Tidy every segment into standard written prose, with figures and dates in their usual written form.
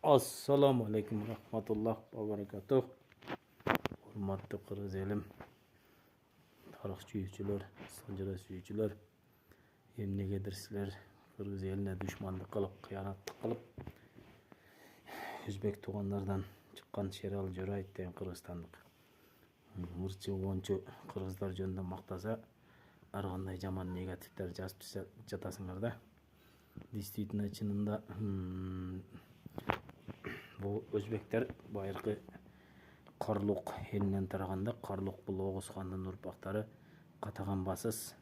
Assalamu alaikum rahmatulloh va barakatuh. Hurmatli qirg'iz elim, tarix suyuvchilar, sanjira suyuvchilar, emnegadir sizlar qirg'iz eline dushmanlik qilib, xiyonat qilib, o'zbek tuğanlardan chiqqan Sherali Jo'rayev degan qirg'izistonlik murchi o'g'onchi qirg'izlar jönünde maqtasa, har qanday jomon negativlar жазып жатасыңарда. Действительно чынында bu Özbekler bayırkı Karluk elinden taraganda Karluk bu Oğuz Xan'ın urpaqtары Qatağan basız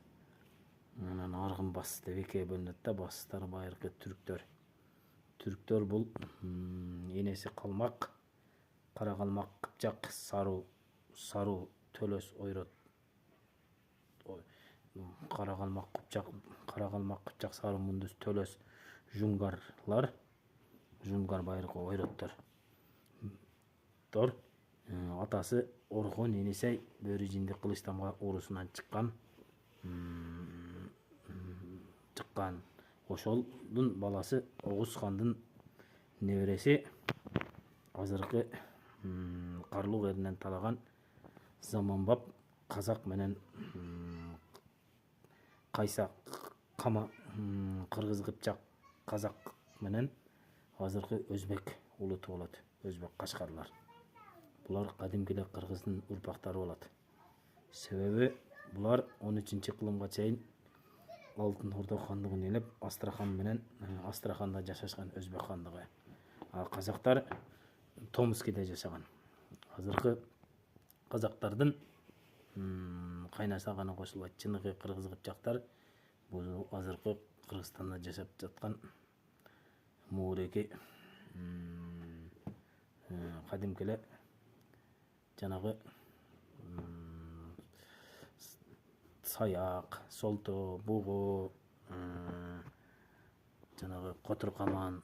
Arğın basız деп екіге бөлінеді да. Басыстары байыркы түріктер. Түріктер бұл енесі Қалмақ, Қара Қалмақ, Қыпчақ, Сару, Төлөс, Ойрат. Қара Қалмақ, Қыпчақ, Сару, Мұндыз, Төлөс, Жунгарлар. Жунгар байыркы ойраттар. Атасы Орхон енесей бөрі жинді Қылыштамға орысынан шыққан. Ошолдун баласы Оғыз хандын небересі азыркы Карлук елінен тараған Заманбап қазақ менен Кайса Кама Кыргыз Кыпчак қазақ менен азыркы Өзбек улуты болот. Өзбек Кашкарлар. Булар кадимкиле Кыргыздын урпактары болот. Себеби булар 13-кылымга чейин Алтын Орда хандыгын ээлеп, Астрахан менен Астраханда жашашкан Өзбек хандыгы. Ал казактар Томскиде жашаган. Азыркы казактардын кайнаса гана кошулат чыныгы Кыргыз Кыпчактар бул азыркы Кыргызстанда жашап жаткан Мууреки кадимкиле жанагы Саяк, Солто, Бугу, жанагы Котуркаман,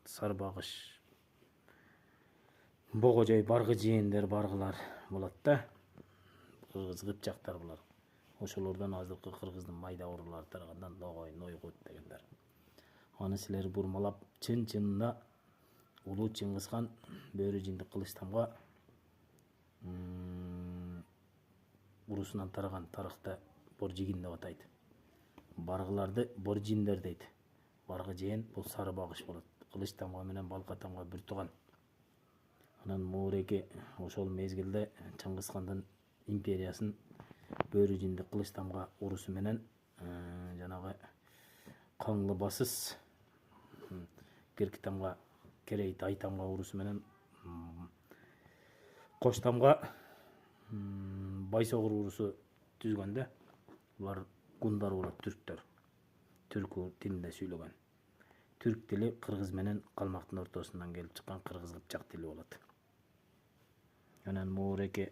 Сарбагыш, Богожой, Баргы жээндер баргылар болот да. Кыргыз Кыпчактар булар. Ошолордон азыркы Кыргыздын майда урулары тараган Ногой, Нойгут дегендер. Аны силер бурмалап чын-чынында улуу Чыңгызхан бөрү жинди Кылычтамга урусунан тараган тарыхта Боржигин деп атайт. Баргыларды Боржиндер дейт. Баргы жээн бул Сарыбагыш болот. Кылычтамга менен Балкатамга бир тууган. Анан Мууреки ошол мезгилде Чыңгызхандын империясын бөрү жинди Кылычтамга урусу менен жанагы Каңлы басыс Киркитамга Керейт Айтамга урусу менен Коштамга Байсоғыр урусу түзгөндө. Булар гундар болот, түрктөр. Түрк тилинде сүйлөгөн. Түрк тили кыргыз менен калмактын ортосунан келип чыккан кыргыз кыпчак тили болот. Анан Мууреки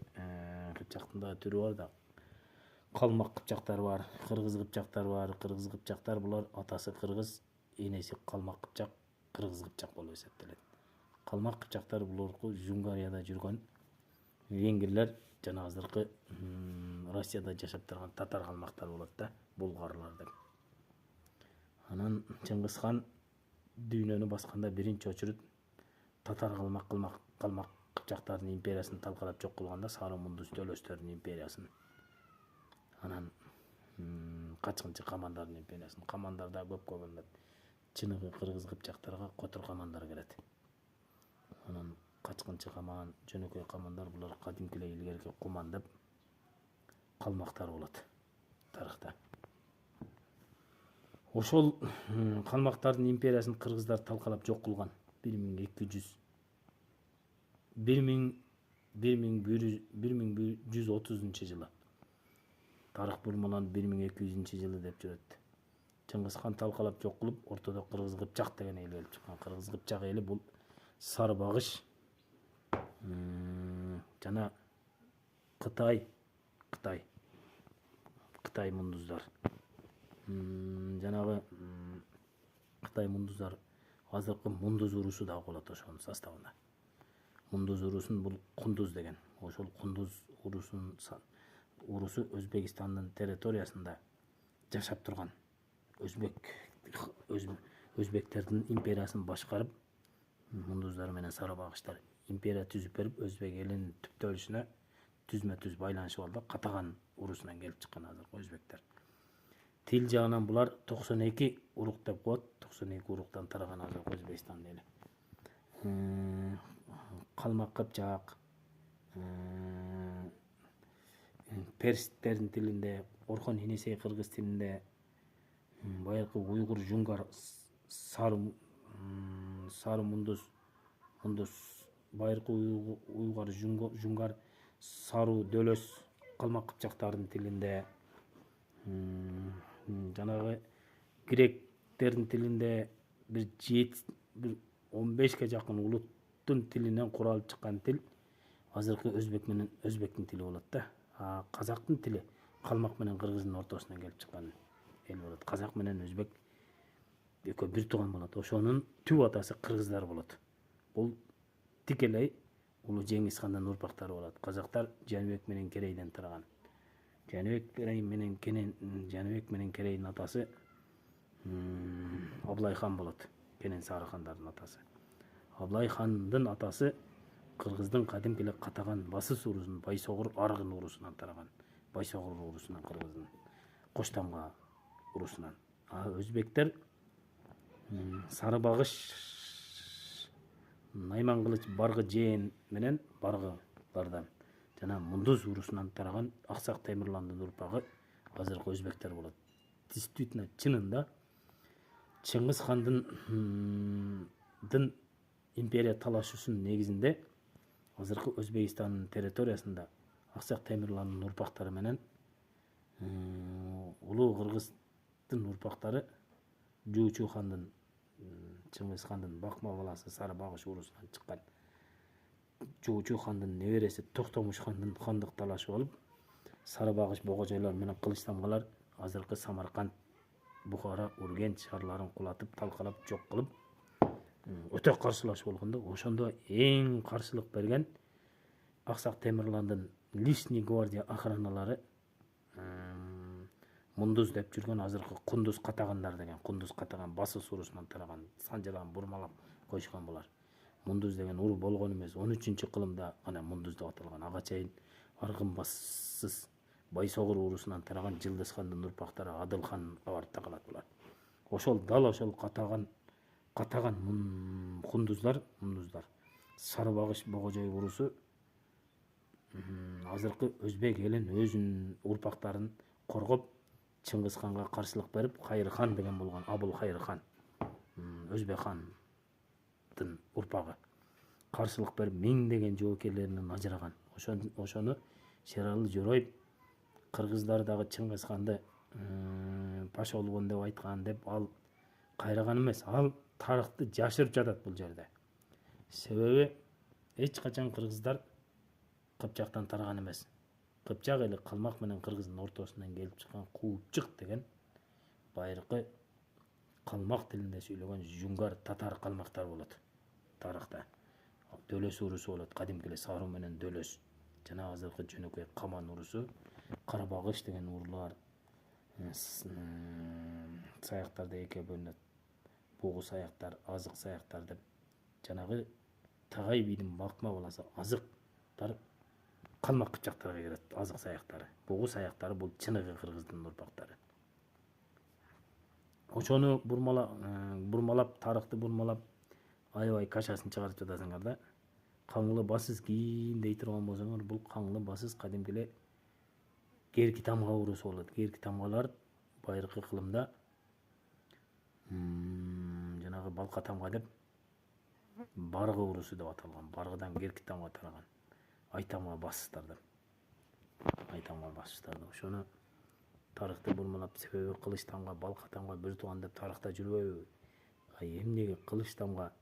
кыпчактын да түрү бар да. Калмак кыпчактар бар, кыргыз кыпчактар бар. Кыргыз кыпчактар булар атасы кыргыз, энеси калмак кыпчак, кыргыз кыпчак болуп эсептелет. Калмак кыпчактар буларку Жунгарияда жүргөн венгрлер жана азыркы Россияда жашап турган татар калмактар болот да, булгарлар деп. Анан Чыңгызхан дүйнөнү басканда биринчи очурут татар калмак кыпчактардын империясын талкалап жок кылганда Сары Мундуз Төлөстөрдүн империясын. Анан качкынчы камандардын империясын. Камандарда көпкө бөлүнөт. Чыныгы кыргыз кыпчактарга Котур камандар кирет. Анан качкынчы каман, жөнөкөй камандар булар кадимкиле илгерки куман деп калмактар болот тарыхта. Ошол калмактардын империясын кыргыздар талкалап жок кылган 1130-жылы. Тарых бурмалан 1200-жылы деп жүрөт. Чыңгызхан талкалап жок кылып, ортодо Кыргыз Кыпчак деген эл келип чыккан. Кыргыз Кыпчак эли бул Сарыбагыш жана Кытай мундуздар. Жанагы Кытай мундуздар азыркы Мундуз урусу да болот ошонун составында. Мундуз урусун бул Кундуз деген. Ошол Кундуз урусу Өзбекстандын территориясында жашап турган өзбектердин империясын башкарып мундуздар менен сары багыштар империя түзүп берип өзбек элинин түптөлүшүнө түзмө түз байланышып алды. Катаган урусунан келип чыккан азыркы өзбектер. Тил жагынан булар 92 урук деп коет. 92 уруктан тараган азыркы Өзбекстан эли. Калмак кыпчак, перстердин тилинде, Орхон Енисей кыргыз тилинде, байыркы уйгур жунгар сары мундуз байыркы уйгур жунгар сару дөөлөс калмак кыпчактардын тилинде, жанагы гректердин тилинде бир 15ке жакын улуттун тилинен куралып чыккан тил азыркы өзбек менен өзбектин тили болот да. Казактын тили калмак менен кыргыздын ортосунан келип чыккан эл болот. Казак менен өзбек экөө бир тууган болот. Ошонун түп атасы кыргыздар болот. Бул тикелей улуу Жеңиз хандын урпактары болот. Казактар Жаныбек менен Керейден тараган. Жаныбек менен Керейдин атасы Аблай хан болот. Кенен Сары хандардын атасы. Аблай хандын атасы кыргыздын кадимки эле катаган басыс урусунун Байсогур Аргын урусунан тараган. Байсогур урусунан кыргыздын Коштамга урусунан. Өзбектер Сары багыш, Найман кылыч Баргы Жээн менен баргылардан жана мундуз урусунан тараган Аксак Темирландын урпагы азыркы өзбектер болот. Действительно, чынында Чыңгыз хандын империя талашуусунун негизинде азыркы Өзбекстандын территориясында Аксак Темирландын урпактары менен улуу кыргыздын урпактары Жуучу хандын, Чыңгыз хандын бакма баласы Сары багыш урусунан чыккан. Жуучу хандын небереси Токтомуш хандын хандык талашы болуп, Сары багыш богожойлор менен кылычтамгалар азыркы Самарканд, Бухара, Ургенч шаарларын кулатып, талкалап, жок кылып, өтө каршылаш болгондо, ошондо эң каршылык берген Аксак Темирландын лишний гвардия охраналары мундуз деп жүргөн азыркы Кундуз катагандар деген, Кундуз катаган басыс урусунан тараган, санжалан бурмалап койшкон булар. Мундуз деген уру болгон эмес, 13-кылымда гана мундуз деп аталган. Ага чейин Аргын басыс Байсогур урусунан тараган Жылдыз хандын урпактары Адыл ханга барып такалат булар. Ошол катаган мундуздар Сары багыш богожой урусу азыркы өзбек элин өзүнүн урпактарын коргоп, Чыңгыз ханга каршылык берип, Хайыр хан деген болгон, Абыл Хайыр хан, Өзбек хандын урпагы каршылык берип, миңдеген жоокерлеринен ажыраган. Ошону Шералы Жороев кыргыздар дагы Чыңгыз ханды паша болгон деп айткан деп ал кайраган эмес. Ал тарыхты жашырып жатат бул жерде. Себеби эч качан кыргыздар Кыпчактан тараган эмес. Кыпчак эли калмак менен кыргыздын ортосунан келип чыккан Куупчук деген байыркы калмак тилинде сүйлөгөн жунгар татар калмактар болот тарыхта. Дөөлөс урусу болот, кадимки эле Сару менен Дөөлөс. Жана азыркы жөнөкөй Каман урусу, Кара багыш деген уруулар саяктарда экиге бөлүнөт. Бугу саяктар, азык саяктар деп. Жанагы Тагай бийдин бакма баласы азыктар калмак кыпчактарга кирет, азык саяктары. Бугу саяктары бул чыныгы кыргыздын урпактары. Ошону бурмалап, тарыхты бурмалап, аябай кашасын чыгарып жатасыңар да. Каңлы басыз кийин дей турган болсоңор, бул каңлы басыз кадимки эле Керки Тамга урусу болот. Керки Тамгалар байыркы кылымда жанагы Балка Тамга деп Баргы урусу деп аталган. Баргыдан Керки Тамга тараган. Айтамга басыстар деп. Ошону тарыхты бурмалап, себеби Кылыч Тамга, Балка Тамга бир тууган деп тарыхта жүрбөйбү? Эмнеге Кылыч Тамга,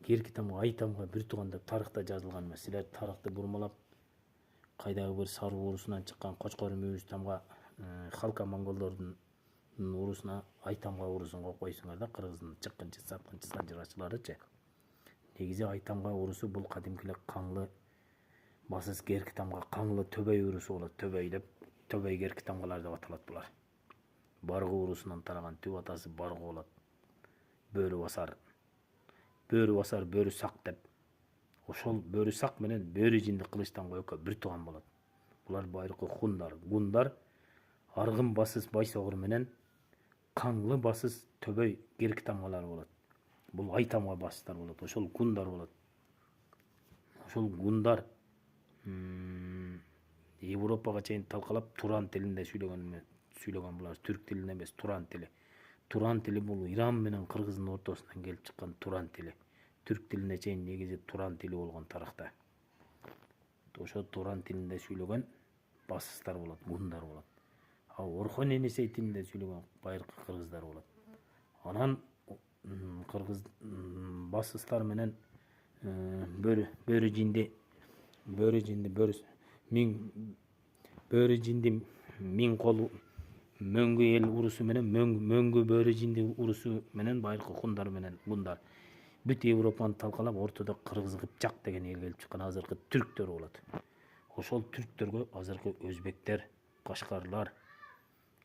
Керки Тамга, Айтамга бир тууган деп тарыхта жазылган эмес? Силер тарыхты бурмалап, кайдагы бир Сару урусунан чыккан Кочкор Мүйүз Тамга, Халка монголдордун урусуна Айтамга урусун коюп койсуңар да, кыргыздын чыккынчы, саткынчы, санжырачыларычы. Негизи Айтамга урусу бул кадимки эле Каңлы басыз Керки Тамга, Каңлы Төбөй урусу болот. Төбөй деп, Төбөй Керки Тамгалар деп аталат булар. Баргы урусунан тараган, түп атасы Баргы болот. Бөрү басар бөрү басар, бөрү сак деп. Ошол бөрү сак менен бөрү жинди Кылычтамга экөө бир тууган болот. Булар байыркы хундар. Гундар аргын басыс байсогур менен каңлы басыс төбөй керки тамгалары болот. Бул ай тамга басыстар болот. Ошол гундар болот. Ошол гундар Европага чейин талкалап туран тилинде сүйлөгөн булар. Түрк тилинде эмес, туран тили. Туран тили бул Иран менен Кыргыздын ортосунан келип чыккан туран тили. Түрк тилине чейин негизи туран тили болгон тарыхта. Ошо туран тилинде сүйлөгөн басыстар болот, гундар болот. Орхон Енесей тилинде сүйлөгөн байыркы кыргыздар болот. Анан кыргыз басыстар менен бөрү жинди миң колу мөңгү эл урусу менен мөңгү бөрү жинди урусу менен байыркы хундар менен гундар бүт Европаны талкалап ортодо Кыргыз Кыпчак деген эл келип чыккан азыркы түрктөр болот. Ошол түрктөргө азыркы өзбектер, кашкарлар,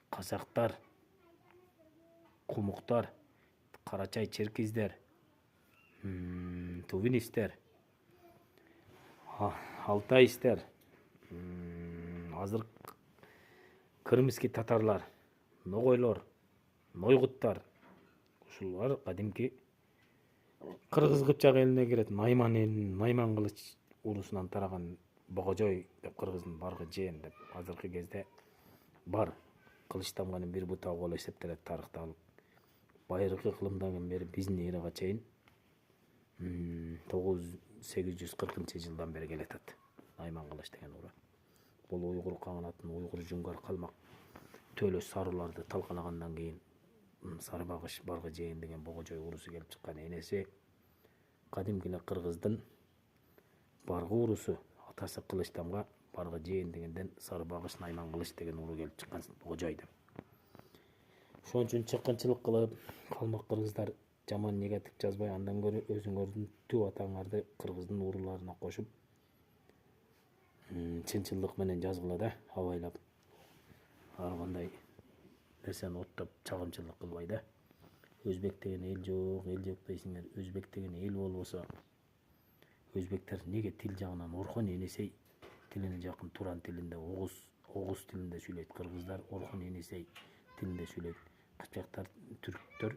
казактар, кумуктар, карачай черкиздер, тувинистер, алтайстер, азыр крымский татарлар, ногойлор, нойгуттар, ушулар кадимки Кыргыз Кыпчак элине кирет. Найман кылыч урусунан тараган Богожой деп кыргыздын баргы жээн деп азыркы кезде бар. Кылычтамганын бир бутагы болуп эсептелет тарыхта. Байыркы ыкылымдан бери биздин эрага чейин 9840-жылдан бери келатат. Найман кылыч деген уру. Бул уйгур каңынатын, уйгур жунгар калмак төлөс саруларды талкалагандан кийин Сарыбагыш баргы жээн деген Богожой урусу келип чыккан. Энеси кадимки эле кыргыздын баргы урусу, атасы Кылычтамга баргы жээн дегенден Сарыбагыш Найман кылыч деген уру келип чыккан Богожой деп. Ошон үчүн чыккынчылык кылып калмак кыргыздар жаман негатив жазбай, андан көрө өзүңөрдүн түп атаңарды кыргыздын уруларына кошуп чынчылдык менен жазгыла да, абайлап. Ар кандай нерсени оттоп чагымчылык кылбай да. Өзбек деген эл жок дейсиңер. Өзбек деген эл болбосо, өзбектер неге тил жагынан Орхон Енесей тилине жакын туран тилинде, Огуз тилинде сүйлөйт. Кыргыздар Орхон Енесей тилинде сүйлөйт. Кыпчактар, түрктөр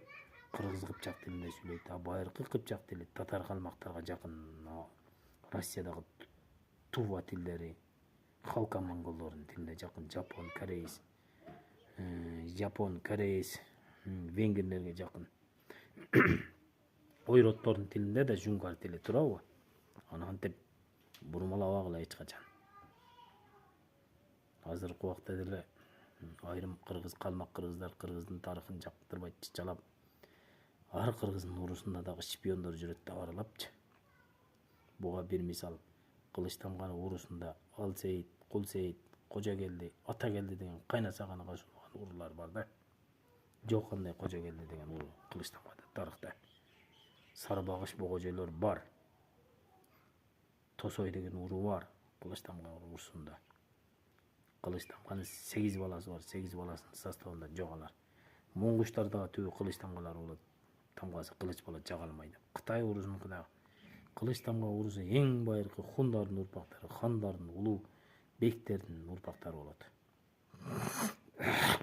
Кыргыз Кыпчак тилинде сүйлөйт. Байыркы Кыпчак тили татар калмактарга жакын. Россиядагы Тува тилдери, Халкан монголдордун тилине жакын. Жапон, кореец, венгрлерге жакын. Ойроттордун тилинде да жунгар тили турабы? Аны антип бурмалабагыла эч качан. Азыркы убакта деле айрым калмак кыргыздар кыргыздын тарыхын жактырбай чычалап, ар кыргыздын урусунда дагы шпиондор жүрөт да аралапчы. Буга бир мисал, Кылычтамганын урусунда Алсейит, Кулсейит, Кожокелди, Атакелди деген кайнасаганы кошулган урулар бар да. Жок кандай Кожокелди деген уру Кылычтамгада тарыхта. Сарыбагыш Богожойлор бар. Тосой деген уру бар Кылычтамга урусунда. Кылычтамганын 8 баласы бар. 8 баласынын составында жок алар. Моңгуштар дагы түбү Кылычтамгалар болот. Тамгасы кылыч болот, жага алмай деп. Кытай урусунун да Кылычтамга урусу эң байыркы хундардын урпактары, хандардын, улуу бектердин урпактары болот.